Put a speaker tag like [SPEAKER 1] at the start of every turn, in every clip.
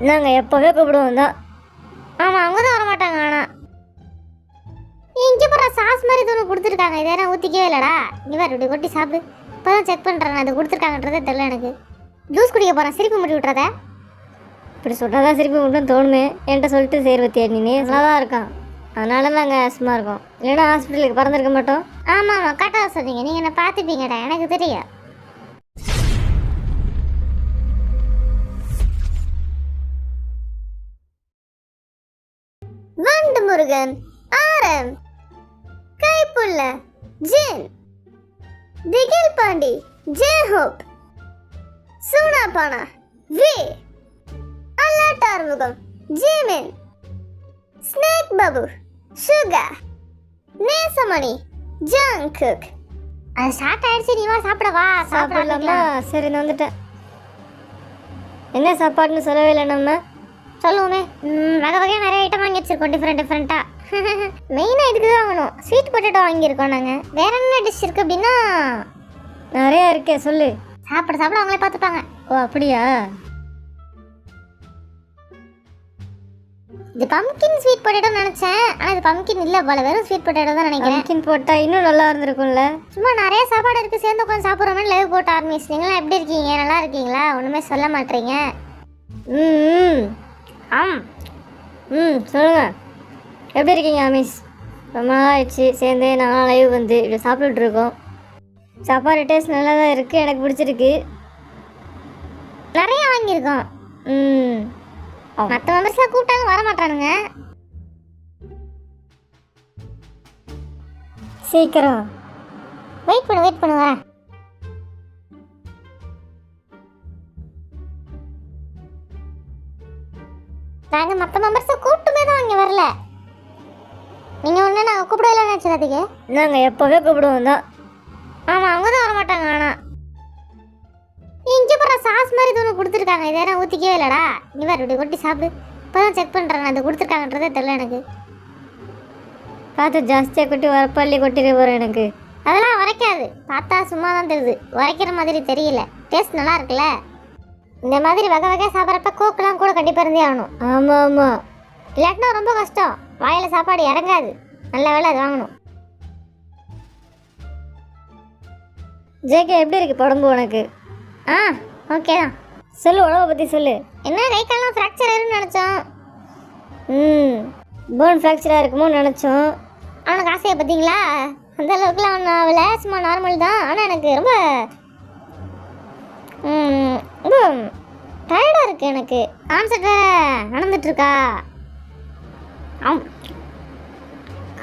[SPEAKER 1] நாங்கள் எப்போவே கூப்பிடுவோம் தான்.
[SPEAKER 2] ஆமாம், அவங்க தான் வரமாட்டாங்க. ஆனால் இங்கே போகிற சாஸ் மாதிரி தூணு கொடுத்துருக்காங்க. இதெல்லாம் ஊற்றிக்கவே இல்லைடா. நீ வேறு இப்படி கொட்டி சாப்பிடு. இப்போ தான் செக் பண்ணுறேன். அது கொடுத்துருக்காங்கன்றதே தெரியல எனக்கு. ஜூஸ் குடிக்க போகிறேன். சிரிப்பு முடி விட்றத.
[SPEAKER 1] இப்படி சொன்னால் தான் சிரிப்பு மட்டும் தோணுமே. என்கிட்ட சொல்லிட்டு சேர்வத்தியா நீ நல்லா தான் இருக்கான். அதனால நாங்கள் சும்மா இருக்கோம். இல்லைன்னா ஹாஸ்பிட்டலுக்கு பறந்துருக்க மாட்டோம்.
[SPEAKER 2] ஆமாம் ஆமாம், கரெக்டாக சொன்னீங்க. நீங்கள் என்ன பார்த்துப்பீங்கடா, எனக்கு தெரியும். வண்டு முருகன், ஆரம், Kaipulla, Jin, Thigil Pandi, J Hope, Soonapaana, V, அல்லாட்டார்முகம், Jimin, snake Babu, Suga, Nesamani, Jungkook. அது ஸ்டார்ட் ஆயிடுச்சு. நீ வா சாப்பிட வா.
[SPEAKER 1] சாப்பிடலாமா? சரி, நான் வந்துட்டேன். என்ன சாப்பாடுன்னு சொல்லவே இல்லை. நம்ம
[SPEAKER 2] சொல்லுவோமே. வகை வகையாக நிறைய ஐட்டம் வாங்கி வச்சிருக்கோம், டிஃப்ரெண்ட்டாக. மெயினாக இதுக்கு தான் வாங்கணும். ஸ்வீட் பொட்டேட்டோ வாங்கியிருக்கோம் நாங்கள். வேற என்ன டிஷ் இருக்குது அப்படின்னா
[SPEAKER 1] நிறையா இருக்கே, சொல்லு.
[SPEAKER 2] சாப்பிட சாப்பிட அவங்களே பார்த்துப்பாங்க.
[SPEAKER 1] ஓ அப்படியா?
[SPEAKER 2] இது பம்கின் ஸ்வீட் பொட்டேட்டோ நினச்சேன். ஆனால் இது பம்கின் இல்லை போல, வெறும் ஸ்வீட் பொட்டேட்டோ தான் நினைக்கிறேன்.
[SPEAKER 1] பம்கின் போட்டால் இன்னும் நல்லா இருந்திருக்கும்ல.
[SPEAKER 2] சும்மா நிறைய சாப்பாடு இருக்குது, சேர்ந்து உட்காந்து சாப்பிட்ற மாதிரி லைவ் போட்டு ஆரம்பிச்சிட்டிங்களா? எப்படி இருக்கீங்க? நல்லா இருக்கீங்களா? ஒன்றுமே சொல்ல மாட்டேறீங்க.
[SPEAKER 1] சொல்லுங்கள். எப்படி இருக்கீங்க ஆமிஸ்? ரொம்ப நாள் ஆயிடுச்சு சேர்ந்து நாங்களாம் லைவ் வந்து இப்படி சாப்பிட்டுட்ருக்கோம். சாப்பாடு டேஸ்ட் நல்லா தான் இருக்குது, எனக்கு பிடிச்சிருக்கு.
[SPEAKER 2] நிறைய வாங்கியிருக்கோம். மற்ற மெம்பர்ஸ்லாம் கூப்பிட்டாலும் வர மாட்டானுங்க.
[SPEAKER 1] சீக்கிரம்
[SPEAKER 2] வெயிட் பண்ணு வரேன். நாங்கள் மற்ற மெம்பர்ஸை கூப்பிட்டுமே தான் இங்கே வரல. நீங்கள் ஒன்று நாங்கள் கூப்பிடல நினச்சதுக்கு.
[SPEAKER 1] நாங்கள் எப்போவே கூப்பிடுவோம் தான்.
[SPEAKER 2] ஆமாம், அவங்க தான் வரமாட்டாங்க. ஆனால் இங்கே போகிற சாஸ் மாதிரி தூணு கொடுத்துருக்காங்க. இதெல்லாம் ஊற்றிக்கவே இல்லைடா. நீ வேறு இப்படி கொட்டி சாப்பிடு. இப்போ தான் செக் பண்ணுறேன். அது கொடுத்துருக்காங்கன்றதே தெரியல எனக்கு.
[SPEAKER 1] பார்த்து ஜாஸ்தியாக கொட்டி வரப்பள்ளி கொட்டிட போகிறேன் எனக்கு.
[SPEAKER 2] அதெல்லாம் உரைக்காது. பார்த்தா சும்மா தான் தெரியுது, உரைக்கிற மாதிரி தெரியல. டேஸ்ட் நல்லா இருக்குல்ல. இந்த மாதிரி வகை வகையாக சாப்பிட்றப்ப கோக்கெலாம் கூட கண்டிப்பாக இருந்தே ஆகணும்.
[SPEAKER 1] ஆமாம் ஆமாம்,
[SPEAKER 2] இல்லாட்டினா ரொம்ப கஷ்டம். வாயில் சாப்பாடு இறங்காது. நல்ல வேலை அது வாங்கணும்.
[SPEAKER 1] ஜேகே எப்படி இருக்குது உடம்பு உனக்கு?
[SPEAKER 2] ஓகே தான்.
[SPEAKER 1] சொல்லு, உடம்பை பற்றி சொல்லு.
[SPEAKER 2] என்ன கை காலெலாம் ஃப்ராக்சர் ஆயிருன்னு நினச்சோம்.
[SPEAKER 1] போன் ஃப்ராக்சராக இருக்குமோன்னு நினச்சோம்.
[SPEAKER 2] அவனுக்கு ஆசையை பார்த்தீங்களா? அந்த அளவுக்குலாம் அவன் ஆகலை, சும்மா நார்மல் தான். ஆனால் எனக்கு ரொம்ப ரொம்ப டயர்டாக இருக்குது. எனக்கு கான்சர்ட் வேறு நடந்துட்டுருக்கா.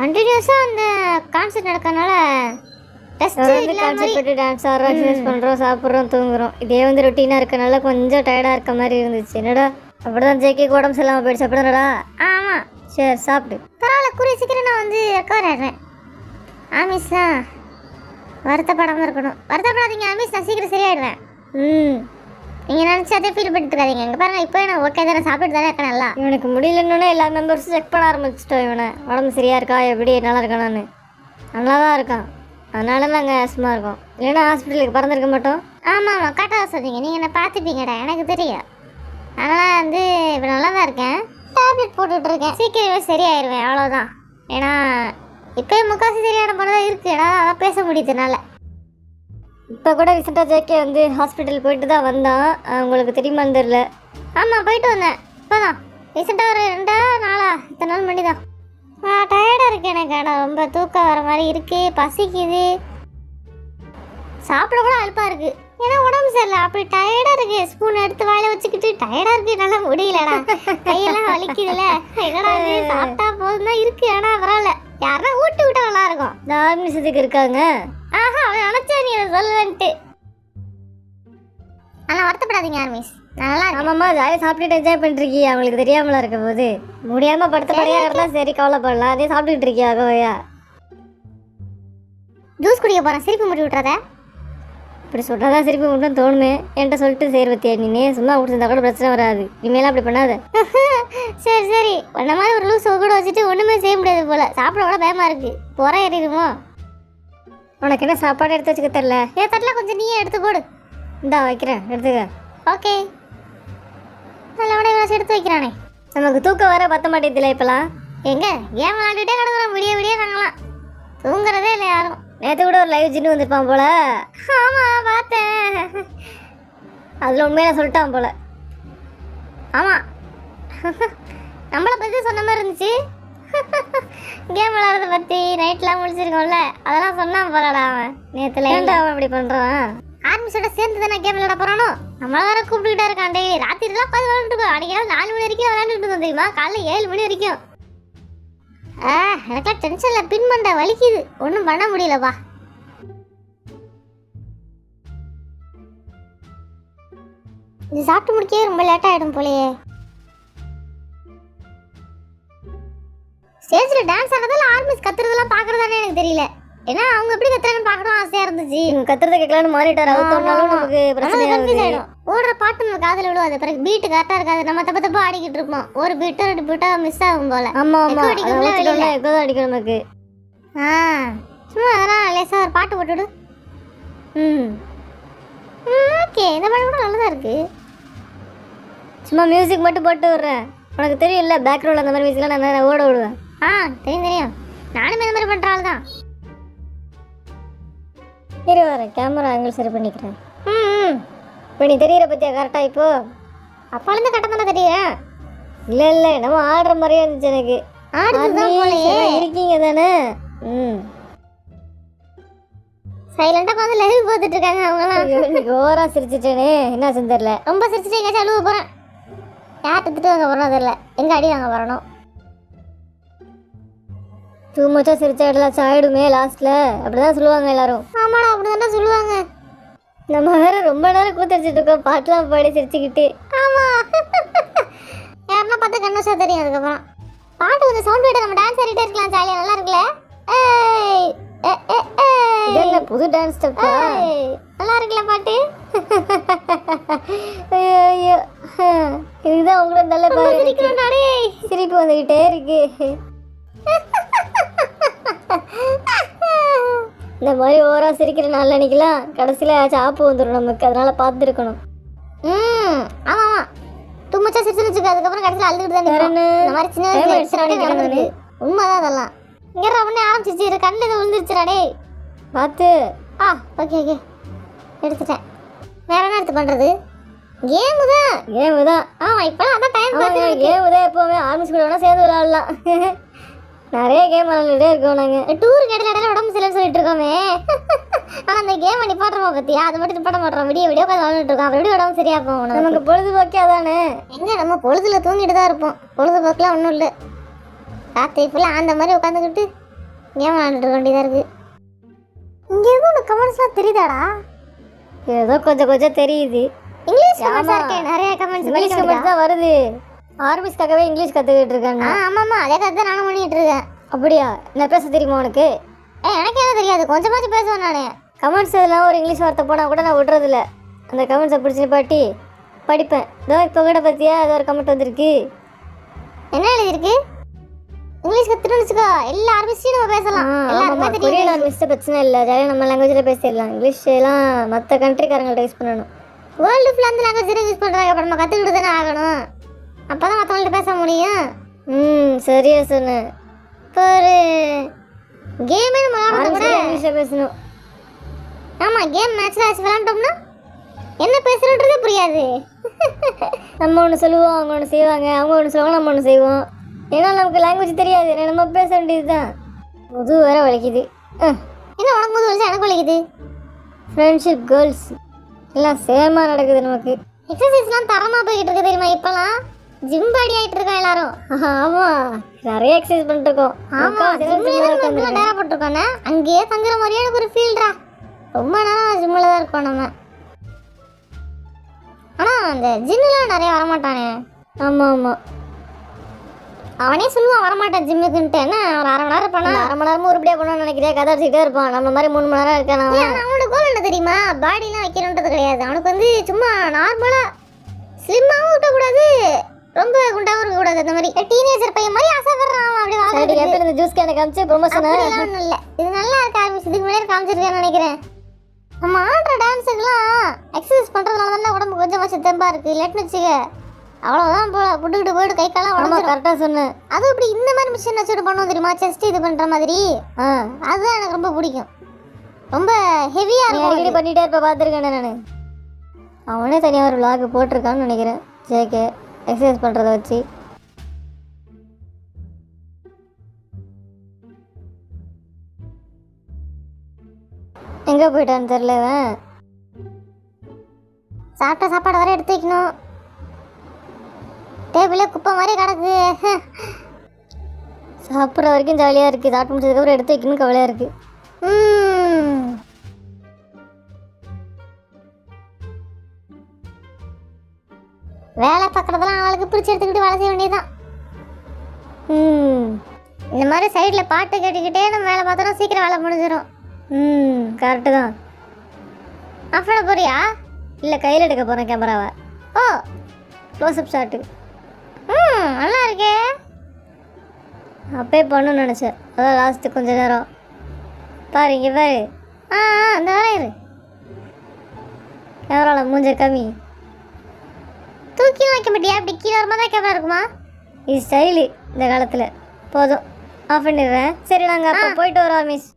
[SPEAKER 2] கண்டினியூஸாக அந்த கான்சர்ட் நடக்கிறதுனால
[SPEAKER 1] கான்செப்ட் டான்ஸ் ஆடுறோம், எக்ஸசைஸ் பண்ணுறோம், சாப்பிட்றோம், தூங்குறோம். இதே வந்து ரொட்டீனாக இருக்கனால கொஞ்சம் டயர்டாக இருக்க மாதிரி இருந்துச்சு. என்னடா அப்படிதான் ஜேகே உடம்பு சரியில்லாமல் போயிடுச்சு. அப்படிதானடா?
[SPEAKER 2] ஆமாம்.
[SPEAKER 1] சரி, சாப்பிடு.
[SPEAKER 2] பரவாயில்ல, கூடிய சீக்கிரம் நான் வந்து ரெக்கவர் ஆடுறேன். ஆமிஸ் தான் வருத்தப்படாமல் இருக்கணும். வருத்தப்படாதீங்க ஆமிஸ், நான் சீக்கிரம் சரியாயிடுவேன். நீங்கள் நினச்சி அதே ஃபீல் பண்ணிட்டு இருக்காதீங்க. இங்கே பாருங்கள், இப்போ நான் ஓகே தானே, சாப்பிட்டு தானே இருக்கேன் நல்லா.
[SPEAKER 1] இவனுக்கு முடியலன்னு எல்லா மெம்பர்ஸும் செக் பண்ண ஆரம்பிச்சிட்டோம். இவனை உடம்பு சரியாக இருக்கா, எப்படி நல்லா இருக்கானான்னு. நல்லா தான் இருக்கான். அதனால நாங்கள் சும்மா இருக்கோம். இல்லைன்னா ஹாஸ்பிட்டலுக்கு பறந்துருக்க மாட்டோம்.
[SPEAKER 2] ஆமாம், கரெக்டாக சொன்னீங்க. நீங்கள் என்ன பார்த்துப்பீங்கடா, எனக்கு தெரியும். அதனால் வந்து இப்போ நல்லா தான் இருக்கேன். டேப்லெட் போட்டுட்ருக்கேன். சீக்கிரமே சரியாயிருவேன், அவ்வளோதான். ஏன்னா இப்போயே முக்காசி சரியான போல தான் இருக்குது. ஏன்னா அதான் பேச முடியுதுனால.
[SPEAKER 1] இப்போ கூட ரீசெண்டாக ஜேகே வந்து ஹாஸ்பிட்டல் போயிட்டு தான் வந்தான். உங்களுக்கு தெரியுமான்னு தெரில.
[SPEAKER 2] ஆமாம், போயிட்டு வந்தேன். இப்போ தான் ரீசெண்டாக ஒரு 2 நாளா, இத்தனை நாள் மணி தான். டயர்டாக இருக்குது எனக்கு. ஆனால் ரொம்ப தூக்கம் வர மாதிரி இருக்குது, பசிக்குது, சாப்பிட கூட அல்பாக இருக்குது. ஏன்னா உடம்பு சரியில்லை, அப்படி டயர்டாக இருக்குது. ஸ்பூன் எடுத்து வாயில் வச்சுக்கிட்டு டயர்டாக இருக்குது. என்னால் முடியலடா, கையெல்லாம் வலிக்குதுல்ல. என்னடா இது, சாப்பிட்டா போதும் தான் இருக்குது. ஆனால் பரவாயில்ல, யாருன்னா ஊட்டி விட்டா நல்லாயிருக்கும்.
[SPEAKER 1] இந்த ஆர்மிசத்துக்கு இருக்காங்க.
[SPEAKER 2] அவன் நினச்சா நீ அதை சொல்லுவேன்ட்டு. ஆனால் வருத்தப்படாதீங்க ஆர்மிஸ், நல்லா.
[SPEAKER 1] ஆமாம்மா, ஜாலியாக சாப்பிட்டுட்டு என்ஜாய் பண்ணிருக்கீ. அவங்களுக்கு தெரியாமலாம் இருக்க போது முடியாமல் படுத்த படையாக இருந்தால் சரி, கவலைப்படலாம். அதே சாப்பிட்டுட்டு இருக்கியா கோவையா?
[SPEAKER 2] ஜூஸ் குடிக்க போகிறேன். சிரிப்பு முடி விட்றத.
[SPEAKER 1] இப்படி சொன்னால் தான் சிரிப்பு மட்டும் தோணுமே. என்கிட்ட சொல்லிட்டு சேர்வத்தியா நீ சும்மா கொடுத்துருந்தா கூட பிரச்சனை வராது. இனிமேலாம் அப்படி பண்ணாத.
[SPEAKER 2] சரி சரி, உன்ன மாதிரி ஒரு லூஸ் கூட வச்சுட்டு ஒன்றுமே செய்ய முடியாது போல். சாப்பிட கூட பயமாக இருக்குது. புற ஏறிடுமோ?
[SPEAKER 1] உனக்கு என்ன சாப்பாடு எடுத்து வச்சுக்க தெரில?
[SPEAKER 2] தட்டில் கொஞ்சம் நீயே எடுத்து போடு.
[SPEAKER 1] இந்தா வைக்கிறேன், எடுத்துக்க.
[SPEAKER 2] ஓகே. அதில் விட இவ்வளோ எடுத்து வைக்கிறானே.
[SPEAKER 1] நமக்கு தூக்கம் வர பத்த மாட்டேங்குதுல இப்போலாம்.
[SPEAKER 2] எங்க கேம் விளையாண்டுட்டே கிடக்குறோம் விடிய விடிய நாங்களாம். தூங்குறதே இல்லை யாரும்.
[SPEAKER 1] நேற்று கூட ஒரு லைவ் ஜின்னு வந்திருப்பான் போல.
[SPEAKER 2] ஆமாம் பார்த்தேன்.
[SPEAKER 1] அதில் உண்மையில சொல்லிட்டான் போல.
[SPEAKER 2] ஆமாம் நம்மளை பற்றி சொன்ன மாதிரி இருந்துச்சு. கேம் விளையாடுறத பற்றி நைட்லாம் முடிச்சிருக்கோம்ல அதெல்லாம் சொன்னான் போலடா அவன் நேற்றுல.
[SPEAKER 1] ஏன்டா அவன் இப்படி பண்ணுறான்?
[SPEAKER 2] ஆர்மிஸோட சேர்ந்து தானே கேம் விளையாட போகிறானோ. நம்மள வேற கூப்பிட்டுக்கிட்டே இருக்கான் டெய்லி. ராத்திரிலாம் பார்த்து விளையாண்டுருக்கோம். அன்றைக்கி 4 மணி வரைக்கும் விளையாண்டுட்டு இருந்தோம் தெரியுமா, காலைல 7 மணி வரைக்கும். எனக்குலாம் டென்ஷனில் பின் மண்டை வலிக்குது, ஒன்றும் பண்ண முடியலப்பா. இது சாப்பிட்டு முடிக்கவே ரொம்ப லேட் ஆகிடும் போலயே. ஸ்டேஜில் டான்ஸ் ஆடுறதால ஆர்மிஸ் கத்துறதெல்லாம் பார்க்குறதானே எனக்கு தெரியல. ஏன்னா அவங்க எப்படி கத்துறாங்கன்னு பார்க்கணும் ஆசையாக இருந்துச்சு.
[SPEAKER 1] கத்துறத கேட்கலான்னு மாறிட்டார். அவுத்தோம்னாலும் நமக்கு பிரச்சனை
[SPEAKER 2] ஆகிடும். ஓடுற பாட்டு நம்ம காதில் விழுவாது. பிறகு பீட்டு கரெக்டாக இருக்காது. நம்ம தப்பு தப்பாக ஆடிக்கிட்டு இருப்போம். ஒரு பீட்டோ 2 பீட்டோ மிஸ் ஆகும் போல.
[SPEAKER 1] ஆமாம் ஆமாம்
[SPEAKER 2] அடிக்கணும்.
[SPEAKER 1] எப்போதான் அடிக்கணும் நமக்கு.
[SPEAKER 2] சும்மா அதெல்லாம் லேசாக ஒரு பாட்டு போட்டுவிடு. ஓகே இந்த பாட்டு கூட நல்லதாக இருக்கு.
[SPEAKER 1] சும்மா மியூசிக் மட்டும் போட்டு விட்றேன். உனக்கு தெரியும்ல பேக்ரவுண்டில் அந்த மாதிரி மியூசிக்லாம் நான் ஓட விடுவேன்.
[SPEAKER 2] தெரியும். நானும் இந்த மாதிரி பண்ணுற ஆள் தான்.
[SPEAKER 1] சரி வரேன், கேமரா ஆங்கிள் சரி பண்ணிக்கிறேன். இப்போ நீ தெரியுற பற்றியா கரெக்டாக இப்போ?
[SPEAKER 2] அப்போலேருந்து கரெக்டாக தானே தெரியும்.
[SPEAKER 1] இல்லை நம்ம ஆடுற மாதிரியே இருந்துச்சு எனக்கு. இருக்கீங்க தானே?
[SPEAKER 2] சைலண்டாக வந்து லைவ் பார்த்துட்டு இருக்காங்க அவங்களாம்.
[SPEAKER 1] ஓவரா சிரிச்சிட்டேனே, என்ன செஞ்சல
[SPEAKER 2] ரொம்ப சிரிச்சுட்டு எங்கேயாச்சும் அழுவ போகிறேன். யார் திட்டு வாங்க வரணும் தெரியல, எங்கே அடி வாங்க வரணும்.
[SPEAKER 1] டூ மச்சா சிரிச்சா இடலாம் சாயிடுமே லாஸ்ட்ல, அப்படிதான் சொல்லுவாங்க எல்லாரும்.
[SPEAKER 2] ஆமாடா அப்படிதான்டா சொல்லுவாங்க.
[SPEAKER 1] நம்ம வேற ரொம்ப நேரம் கூத்தடிச்சிட்டு இருக்கோம், பாட்டுலாம் பாடி சிரிச்சுக்கிட்டு.
[SPEAKER 2] ஆமா யாருன்னா பார்த்து கண்ணூசா தெரியும். அதுக்கப்புறம் பாட்டு கொஞ்சம் சவுண்ட் போயிட்டு நம்ம டான்ஸ் ஆடிட்டே இருக்கலாம், ஜாலியாக நல்லா இருக்குல்ல.
[SPEAKER 1] இதெல்லாம் புது டான்ஸ் ஸ்டெப்பா?
[SPEAKER 2] நல்லா இருக்குல்ல பாட்டு.
[SPEAKER 1] ஐயோ இதுதான் உங்களோட நல்ல பாரு. சிரிப்பு வந்துகிட்டே இருக்கு. இந்த மாதிரி ஓவரா சிரிக்கிற நாள் நினைக்கலாம் கடைசியில் ஏதாச்சும் ஆப்பு வந்துடும் நமக்கு, அதனால பார்த்துருக்கணும்.
[SPEAKER 2] ஆமா ஆமா டூ மச்சா சிரிச்சு வச்சுக்க, அதுக்கப்புறம் கடைசியில் அழுதுட்டு தான் இந்த மாதிரி சின்ன வயசுல உண்மைதான் அதெல்லாம். இங்கே உடனே ஆரம்பிச்சிச்சு, கண்ணில் இதை விழுந்துருச்சுடாடே
[SPEAKER 1] பார்த்து.
[SPEAKER 2] ஓகே ஓகே எடுத்துட்டேன். வேற என்ன எடுத்து பண்ணுறது? கேமு தான். ஆமாம் இப்போலாம் அதான் டைம் பார்த்து.
[SPEAKER 1] கேமு தான் எப்போவுமே ஆர்மிஸ் கூட வேணால் சேர்ந்து விளையாடலாம். நிறைய கேம் விளையாண்டுட்டே இருக்கோம் நாங்கள்.
[SPEAKER 2] டூருக்கு இடையில உடம்பு சரியில்லைன்னு சொல்லிட்டு இருக்கோமே. ஆனால் அந்த கேம் நிப்பாட்டுறோமா பற்றியா? அது மட்டும் நிப்பாட்ட மாட்டோம். விடிய உட்காந்து விளையாண்டுட்டு இருக்கோம். அப்படி உடம்பு சரியா போகணும்.
[SPEAKER 1] நமக்கு பொழுதுபோக்கே அதானே.
[SPEAKER 2] எங்கே நம்ம பொழுதுல தூங்கிட்டு தான் இருப்போம். பொழுதுபோக்கெலாம் ஒன்றும் இல்லை. ராத்திரி ஃபுல்லாக அந்த மாதிரி உட்காந்துக்கிட்டு கேம் விளையாண்டுட்டு இருக்க வேண்டியதாக இருக்குது. இங்கே எதுவும் உனக்கு கமெண்ட்ஸ்லாம் தெரியுதாடா?
[SPEAKER 1] ஏதோ கொஞ்சம் தெரியுது.
[SPEAKER 2] இங்கிலீஷ் கமெண்ட்ஸாக இருக்கேன், நிறைய கமெண்ட்ஸ்.
[SPEAKER 1] இங்கிலீஷ் கமெண்ட்ஸ் தான் வருது. ஆர்மிஸ்க்காகவே இங்கிலீஷ் கற்றுக்கிட்டு இருக்காங்க.
[SPEAKER 2] ஆமாம்மா அதே கற்று தான் நானும் பண்ணிகிட்டு இருக்கேன்.
[SPEAKER 1] அப்படியா? என்ன பேச தெரியுமா உனக்கு?
[SPEAKER 2] எனக்கு என்ன தெரியாது, கொஞ்சமாச்சும் பேசுவேன் நான்.
[SPEAKER 1] கமெண்ட்ஸ் எல்லாம் ஒரு இங்கிலீஷ் வார்த்தை போனால் கூட நான் விட்றதில்ல. அந்த கமெண்ட்ஸை பிடிச்சி பாட்டி படிப்பேன். இதோ இப்போ கூட பார்த்தியா ஏதோ ஒரு கமெண்ட் வந்திருக்கு.
[SPEAKER 2] என்ன எழுதிருக்கு? இங்கிலீஷ் கற்றுன்னு வச்சுக்கோ, எல்லா ஆர்மிஸ்டையும் நம்ம பேசலாம். எல்லாருமே
[SPEAKER 1] கொரியன் ஆர்மிஸ்ட்டை பிரச்சனை இல்லை, ஜாலியாக நம்ம லாங்குவேஜில் பேசிடலாம். இங்கிலீஷ் எல்லாம் மற்ற கண்ட்ரிக்காரங்கள்ட்ட யூஸ் பண்ணணும்.
[SPEAKER 2] வேர்ல்டு ஃபுல்லாக அந்த லாங்குவேஜ் யூஸ் பண்ணுறாங்க. அப்போ நம்ம கற்றுக்கிட்டு தானே ஆகணும். அப்போ தான் மற்றவங்கள்ட்ட பேச முடியும்.
[SPEAKER 1] சரியா சொன்னேன்.
[SPEAKER 2] இப்போ ஒரு கேமே நம்ம விளாட்றது கூட
[SPEAKER 1] இங்கிலீஷில் பேசணும்.
[SPEAKER 2] ஆமாம் கேம் மேட்ச்சில் ஆச்சு விளாண்டோம்னா என்ன பேசுகிறன்றதே புரியாது.
[SPEAKER 1] நம்ம ஒன்று சொல்லுவோம், அவங்க ஒன்று செய்வாங்க. அவங்க ஒன்று சொல்லுவாங்க, நம்ம ஒன்று செய்வோம். ஏன்னா நமக்கு லாங்குவேஜ் தெரியாது, நம்ம பேச வேண்டியது தான். முது வேற வலிக்குது.
[SPEAKER 2] என்ன உனக்கு முது வலிச்சா எனக்கு வலிக்குது?
[SPEAKER 1] ஃப்ரெண்ட்ஷிப் கேர்ள்ஸ் எல்லாம் சேமாக நடக்குது நமக்கு.
[SPEAKER 2] எக்ஸசைஸ்லாம் தரமாக போய்கிட்டு இருக்கு தெரியுமா? இப்போலாம் ஜிம் பாடி ஆகிட்டு இருக்கோம் எல்லாரும்.
[SPEAKER 1] ஆமாம் நிறைய எக்ஸசைஸ் பண்ணிட்டுருக்கோம்.
[SPEAKER 2] நேரம் போட்டிருக்கோண்ணே, அங்கேயே தங்குற மாதிரியே எனக்கு ஒரு ஃபீல்டா. ரொம்ப நேரம் ஜிம்மில் தான் இருக்கோம் நம்ம. ஆனால் அந்த ஜிம்முலாம் நிறைய வரமாட்டானே.
[SPEAKER 1] ஆமாம்
[SPEAKER 2] அவனே சொல்லுவான் வரமாட்டான் ஜிம்முக்குன்ட்டு. என்ன ஒரு அரை மணி நேரம் பண்ணா?
[SPEAKER 1] அரை மணி நேரமும் உருப்படியாக பண்ணணும்னு நினைக்கிறேன். கதை அடிச்சுக்கிட்டே இருப்பான். நம்ம மாதிரி 3 மணி நேரம் இருக்கான்.
[SPEAKER 2] அவனோட கோல் என்ன தெரியுமா? பாடிலாம் வைக்கணுன்றது கிடையாது. அவனுக்கு வந்து சும்மா நார்மலாக ஸ்லிம்மாகவும் இருக்கக்கூடாது, ரொம்ப குண்டாகவும் இருக்கக்கூடாது. அந்த மாதிரி டீனேஜர் பையன் மாதிரி ஆசைப்படுறான். அப்படி
[SPEAKER 1] இந்த ஜூஸ் கேனை காமிச்சு ப்ரொமோஷன்
[SPEAKER 2] ஒன்றும் இல்லை. இது நல்லா இருக்க ஆரம்பிச்சு இதுக்கு முன்னாடி காமிச்சிருக்கேன்னு நினைக்கிறேன். நம்ம ஆடுற டான்ஸுக்கெல்லாம் எக்ஸசைஸ் பண்ணுறதுனால தானே உடம்பு கொஞ்சமாச்சு தெம்பாக இருக்குது. இல்லாட்டின்னு வச்சுக்க அவ்வளோதான் போல புட்டுக்கிட்டு போயிட்டு கை காலம்
[SPEAKER 1] ஆமாம்
[SPEAKER 2] உடஞ்சிரும்.
[SPEAKER 1] கரெக்டாக சொன்னேன்.
[SPEAKER 2] அதுவும் இப்படி இந்த மாதிரி மிஷின் வச்சுட்டு பண்ணுவோம் தெரியுமா, செஸ்ட் இது பண்ணுற மாதிரி. அதுதான் எனக்கு ரொம்ப பிடிக்கும். ரொம்ப ஹெவியாக
[SPEAKER 1] நீ
[SPEAKER 2] இருக்கும்.
[SPEAKER 1] அடிக்கடி பண்ணிகிட்டே இருப்ப பார்த்துருக்கேன் நான். அவனே தனியாக ஒரு vlog போட்டிருக்கான்னு நினைக்கிறேன். ஜேகே எக்ஸசைஸ் பண்ணுறத வச்சு. எங்கே போயிட்டான்னு தெரில இவன்.
[SPEAKER 2] சாப்பிட்ட சாப்பாடு வர எடுத்து வைக்கணும். டேபிளே குப்பை மாதிரி கிடக்கு.
[SPEAKER 1] சாப்பிட்ற வரைக்கும் ஜாலியாக இருக்குது, சாப்பிட்டு முடிச்சதுக்கப்புறம் எடுத்து வைக்கணும்னு கவலையாக இருக்குது.
[SPEAKER 2] வேலை பார்க்குறதெல்லாம் அவளுக்கு பிடிச்சி எடுத்துக்கிட்டு வேலை செய்ய வேண்டியதுதான். இந்த மாதிரி சைடில் பாட்டு கேட்டுக்கிட்டே நம்ம வேலை பார்த்தோம்னா சீக்கிரம் வேலை முடிஞ்சிடும்.
[SPEAKER 1] கரெக்டு தான்.
[SPEAKER 2] ஆஃப் பண்ண போறியா?
[SPEAKER 1] இல்லை கையில் எடுக்க போகிறேன் கேமராவை.
[SPEAKER 2] ஓ
[SPEAKER 1] க்ளோஸ்அப் ஷாட்டு.
[SPEAKER 2] நல்லா இருக்கே.
[SPEAKER 1] அப்பயே பண்ணணும்னு நினச்சேன், அதான் லாஸ்ட்டு கொஞ்ச நேரம். பாரு இங்கே பாரு.
[SPEAKER 2] அந்த வேலை இரு.
[SPEAKER 1] கேமராவில் மூஞ்ச கம்மி.
[SPEAKER 2] தூக்கியும் வைக்க மாட்டியா? அப்படி கீழே வருமா தான் கேமரா இருக்குமா?
[SPEAKER 1] இது ஸ்டைலு இந்த காலத்தில். போதும், ஆஃப் பண்ணிடுறேன். சரி நாங்கள் அப்போ போயிட்டு வரோம் மிஸ்.